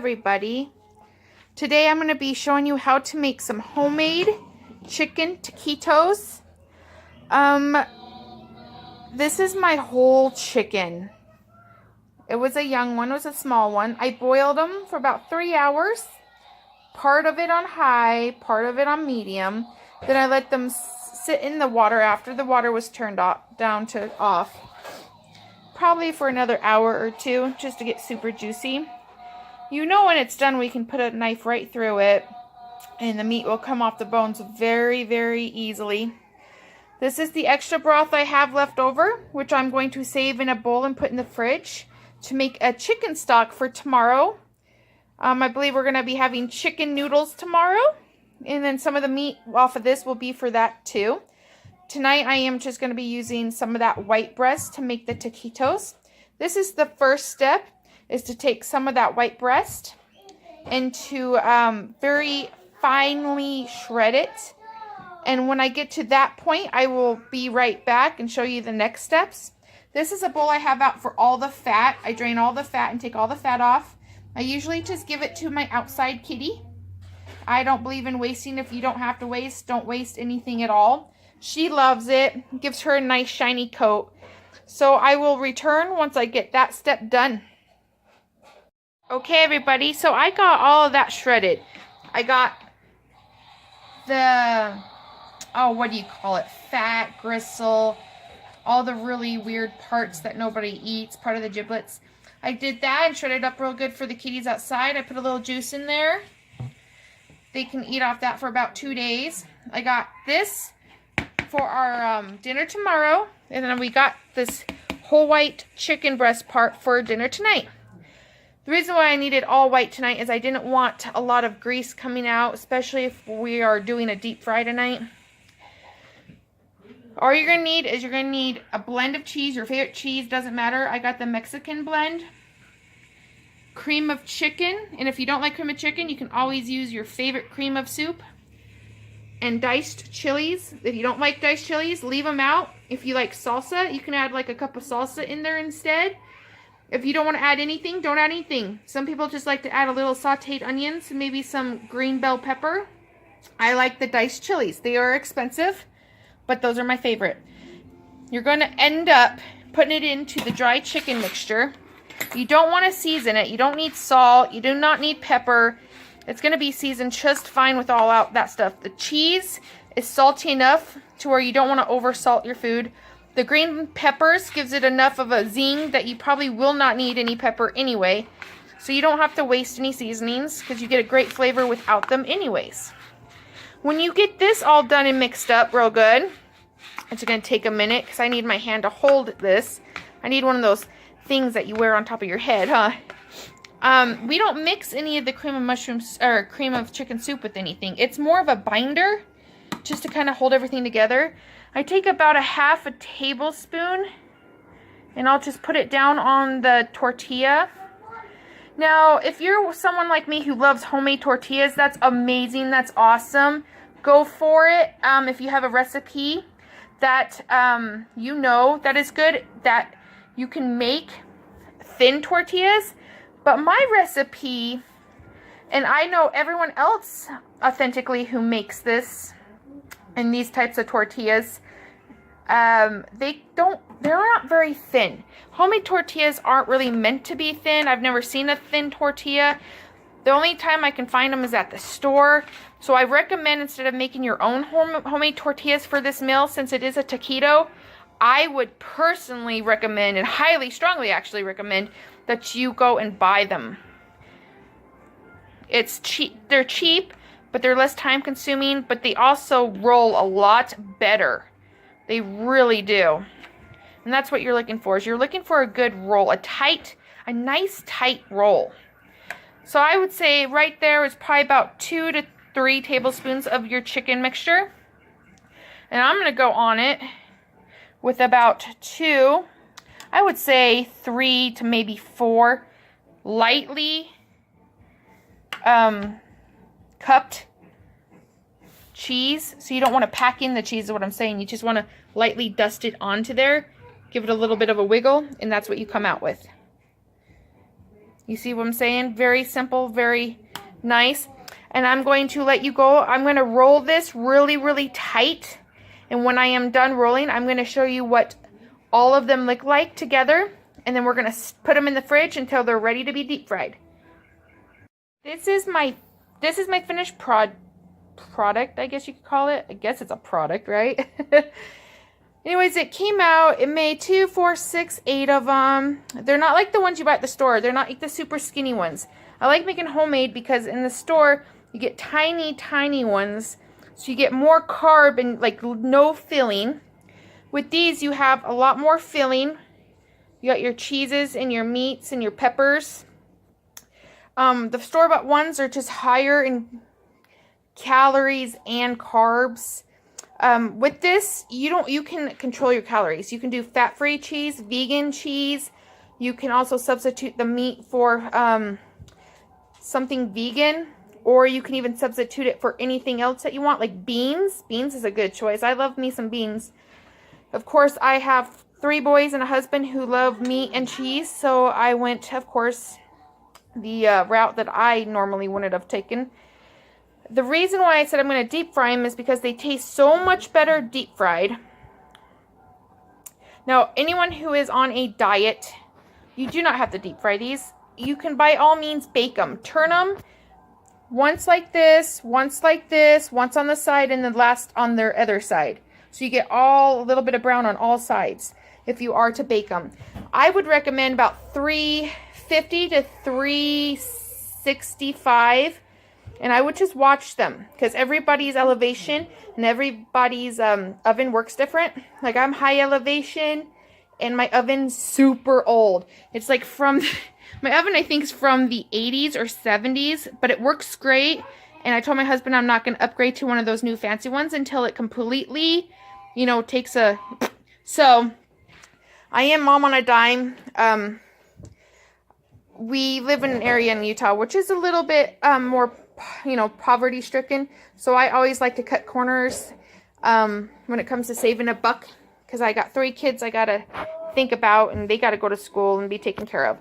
everybody. Today I'm going to be showing you how to make some homemade chicken taquitos. This is my whole chicken. It was a young one, it was a small one. I boiled them for about 3 hours. Part of it on high, part of it on medium. Then I let them sit in the water after the water was turned down to off. Probably for another hour or two, just to get super juicy. You know when it's done, we can put a knife right through it, and the meat will come off the bones very, very easily. This is the extra broth I have left over, which I'm going to save in a bowl and put in the fridge to make a chicken stock for tomorrow. I believe we're going to be having chicken noodles tomorrow, and then some of the meat off of this will be for that too. Tonight I am just going to be using some of that white breast to make the taquitos. This is the first step, is to take some of that white breast and to very finely shred it. And when I get to that point, I will be right back and show you the next steps. This is a bowl I have out for all the fat. I drain all the fat and take all the fat off. I usually just give it to my outside kitty. I don't believe in wasting. If you don't have to waste, don't waste anything at all. She loves it. Gives her a nice shiny coat. So I will return once I get that step done. Okay, everybody. So I got all of that shredded. I got the, what do you call it? Fat, gristle, all the really weird parts that nobody eats, part of the giblets. I did that and shredded up real good for the kitties outside. I put a little juice in there. They can eat off that for about 2 days. I got this for our dinner tomorrow, and then we got this whole white chicken breast part for dinner tonight. The reason why I needed all white tonight is I didn't want a lot of grease coming out, especially if we are doing a deep fry tonight. All you're going to need is a blend of cheese. Your favorite cheese, doesn't matter. I got the Mexican blend. Cream of chicken, and if you don't like cream of chicken, you can always use your favorite cream of soup. And diced chilies. If you don't like diced chilies, leave them out. If you like salsa, you can add like a cup of salsa in there instead. If you don't want to add anything, don't add anything. Some people just like to add a little sauteed onions, maybe some green bell pepper. I like the diced chilies. They are expensive, but those are my favorite. You're going to end up putting it into the dry chicken mixture. You don't want to season it. You don't need salt. You do not need pepper. It's going to be seasoned just fine with all out that stuff. The cheese is salty enough to where you don't want to over salt your food. The green peppers gives it enough of a zing that you probably will not need any pepper anyway. So you don't have to waste any seasonings because you get a great flavor without them anyways. When you get this all done and mixed up real good, it's going to take a minute because I need my hand to hold this. I need one of those things that you wear on top of your head, huh? We don't mix any of the cream of mushrooms or cream of chicken soup with anything. It's more of a binder just to kind of hold everything together. I take about a half a tablespoon and I'll just put it down on the tortilla. Now, if you're someone like me who loves homemade tortillas, that's amazing. That's awesome. Go for it. If you have a recipe that you know that is good, that you can make thin tortillas. But my recipe, and I know everyone else authentically who makes this and these types of tortillas, they're not very thin. Homemade tortillas aren't really meant to be thin. I've never seen a thin tortilla. The only time I can find them is at the store. So I recommend, instead of making your own homemade tortillas for this meal, since it is a taquito, I would personally recommend, and highly, strongly actually recommend, that you go and buy them. It's cheap. They're cheap, but they're less time consuming, but they also roll a lot better. They really do. And that's what you're looking for, is you're looking for a good roll, a nice tight roll. So I would say right there is probably about 2 to 3 tablespoons of your chicken mixture. And I'm going to go on it with about 2, I would say 3 to maybe 4 lightly cupped cheese. So you don't want to pack in the cheese is what I'm saying. You just want to lightly dust it onto there. Give it a little bit of a wiggle, and that's what you come out with. You see what I'm saying? Very simple, very nice. And I'm going to let you go. I'm going to roll this really, really tight. And when I am done rolling, I'm going to show you what all of them look like together. And then we're going to put them in the fridge until they're ready to be deep fried. This is my finished product, I guess you could call it. I guess it's a product, right? Anyways, it came out. It made 2, 4, 6, 8 of them. They're not like the ones you buy at the store. They're not like the super skinny ones. I like making homemade because in the store, you get tiny, tiny ones. So you get more carb and like no filling. With these, you have a lot more filling. You got your cheeses and your meats and your peppers. The store-bought ones are just higher in calories and carbs. With this, you can control your calories. You can do fat-free cheese, vegan cheese. You can also substitute the meat for something vegan, or you can even substitute it for anything else that you want, like beans. Beans is a good choice. I love me some beans. Of course, I have 3 boys and a husband who love meat and cheese, so I went, of course, the route that I normally wouldn't have taken. The reason why I said I'm going to deep fry them is because they taste so much better deep fried. Now, anyone who is on a diet, you do not have to deep fry these. You can by all means bake them. Turn them once like this, once like this, once on the side, and then last on their other side. So you get a little bit of brown on all sides if you are to bake them. I would recommend about 350 to 365. And I would just watch them because everybody's elevation and everybody's oven works different. Like I'm high elevation and my oven's super old. It's like from, my oven I think is from the 80s or 70s, but it works great. And I told my husband I'm not going to upgrade to one of those new fancy ones until it completely, you know, takes a, so I am mom on a dime. We live in an area in Utah, which is a little bit more, you know, poverty stricken. So I always like to cut corners when it comes to saving a buck, because I got 3 kids I got to think about and they got to go to school and be taken care of.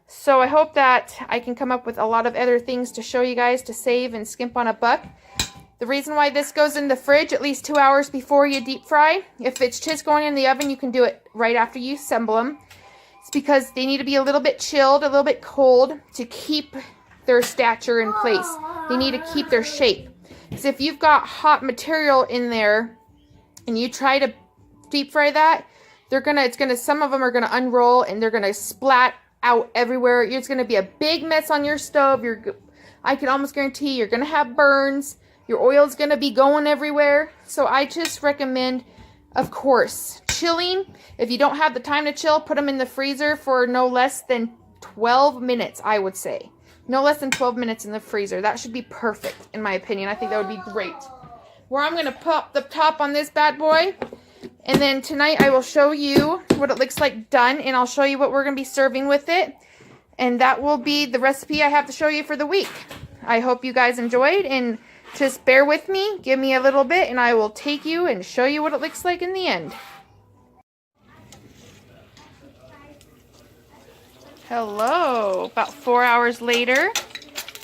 So I hope that I can come up with a lot of other things to show you guys to save and skimp on a buck. The reason why this goes in the fridge at least 2 hours before you deep fry, if it's just going in the oven, you can do it right after you assemble them. It's because they need to be a little bit chilled, a little bit cold to keep their stature in place. They need to keep their shape. Because if you've got hot material in there and you try to deep fry that, some of them are gonna unroll and they're gonna splat out everywhere. It's gonna be a big mess on your stove. I can almost guarantee you're gonna have burns. Your oil's gonna be going everywhere. So I just recommend, of course, chilling. If you don't have the time to chill, put them in the freezer for no less than 12 minutes, I would say. No less than 12 minutes in the freezer. That should be perfect, in my opinion. I think that would be great. Where I'm going to pop the top on this bad boy. And then tonight I will show you what it looks like done. And I'll show you what we're going to be serving with it. And that will be the recipe I have to show you for the week. I hope you guys enjoyed. And just bear with me. Give me a little bit. And I will take you and show you what it looks like in the end. Hello, about 4 hours later,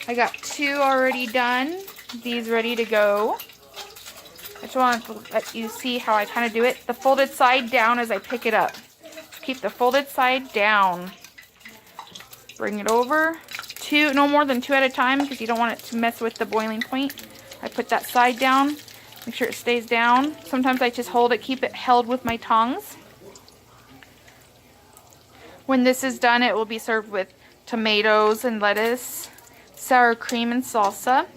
I got 2 already done, these ready to go. I just want to let you see how I kind of do it. The folded side down as I pick it up. Keep the folded side down. Bring it over, no more than 2 at a time because you don't want it to mess with the boiling point. I put that side down, make sure it stays down. Sometimes I just hold it, keep it held with my tongs. When this is done, it will be served with tomatoes and lettuce, sour cream and salsa.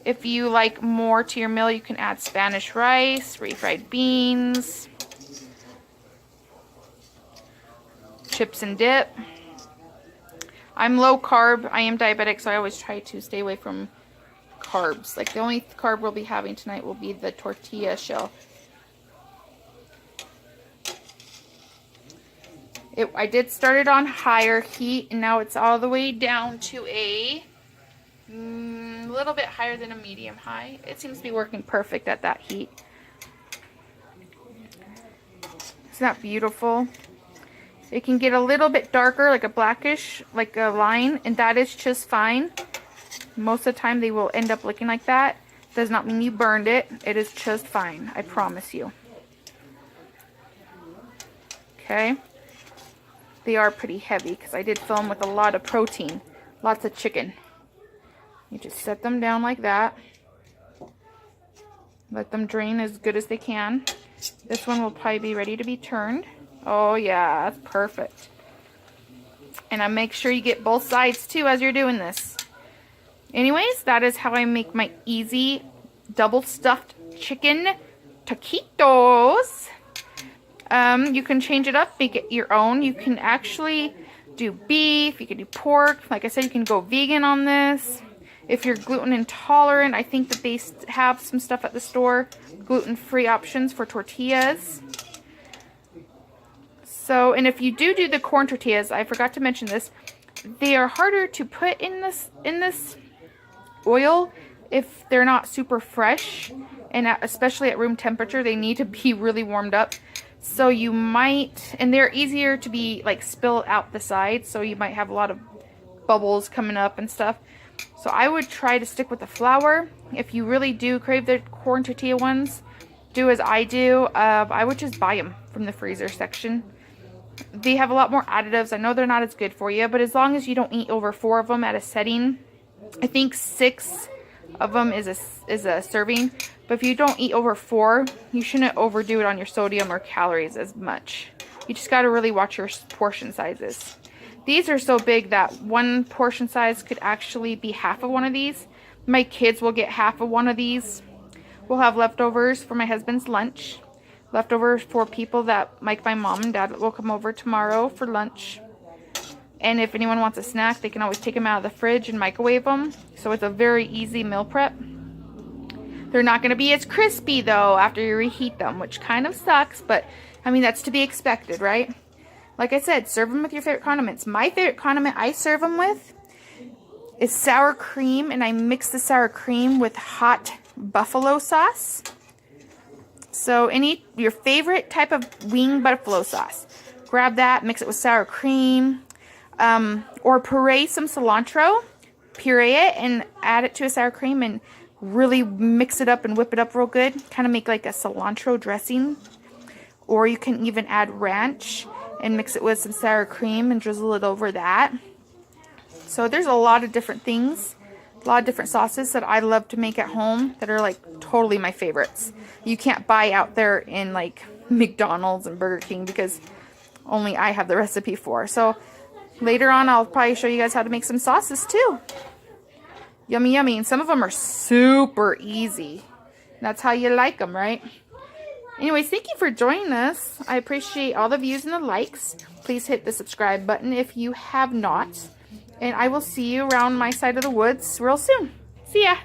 If you like more to your meal, you can add Spanish rice, refried beans, chips and dip. I'm low carb. I am diabetic, so I always try to stay away from carbs. Like the only carb we'll be having tonight will be the tortilla shell. I did start it on higher heat, and now it's all the way down to a little bit higher than a medium high. It seems to be working perfect at that heat. Isn't that beautiful? It can get a little bit darker, like a blackish, like a line, and that is just fine. Most of the time they will end up looking like that. Does not mean you burned it. It is just fine, I promise you. Okay. They are pretty heavy because I did fill them with a lot of protein. Lots of chicken. You just set them down like that. Let them drain as good as they can. This one will probably be ready to be turned. Oh yeah, that's perfect. And I make sure you get both sides too as you're doing this. Anyways, that is how I make my easy double stuffed chicken taquitos. You can change it up, make it your own. You can actually do beef, you can do pork. Like I said, you can go vegan on this. If you're gluten intolerant, I think that they have some stuff at the store, gluten-free options for tortillas. So, and if you do the corn tortillas, I forgot to mention this, they are harder to put in this oil if they're not super fresh, and especially at room temperature, they need to be really warmed up. So you might, and they're easier to be like spill out the sides, so you might have a lot of bubbles coming up and stuff. So I would try to stick with the flour. If you really do crave the corn tortilla ones, do as I do. I would just buy them from the freezer section. They have a lot more additives. I know they're not as good for you, but as long as you don't eat over 4 of them at a setting, I think 6 of them is a serving. But if you don't eat over 4, you shouldn't overdo it on your sodium or calories as much. You just got to really watch your portion sizes. These are so big that one portion size could actually be half of one of these. My kids will get half of one of these. We'll have leftovers for my husband's lunch. Leftovers for people that, like my mom and dad, will come over tomorrow for lunch. And if anyone wants a snack, they can always take them out of the fridge and microwave them. So it's a very easy meal prep. They're not going to be as crispy, though, after you reheat them, which kind of sucks. But, I mean, that's to be expected, right? Like I said, serve them with your favorite condiments. My favorite condiment I serve them with is sour cream, and I mix the sour cream with hot buffalo sauce. So your favorite type of wing buffalo sauce. Grab that, mix it with sour cream, or puree some cilantro. Puree it and add it to a sour cream and really mix it up and whip it up real good. Kind of make like a cilantro dressing. Or you can even add ranch and mix it with some sour cream and drizzle it over that. So there's a lot of different things, a lot of different sauces that I love to make at home that are like totally my favorites. You can't buy out there in like McDonald's and Burger King because only I have the recipe for. So later on I'll probably show you guys how to make some sauces too. Yummy, yummy. And some of them are super easy. That's how you like them, right? Anyways, thank you for joining us. I appreciate all the views and the likes. Please hit the subscribe button if you have not. And I will see you around my side of the woods real soon. See ya!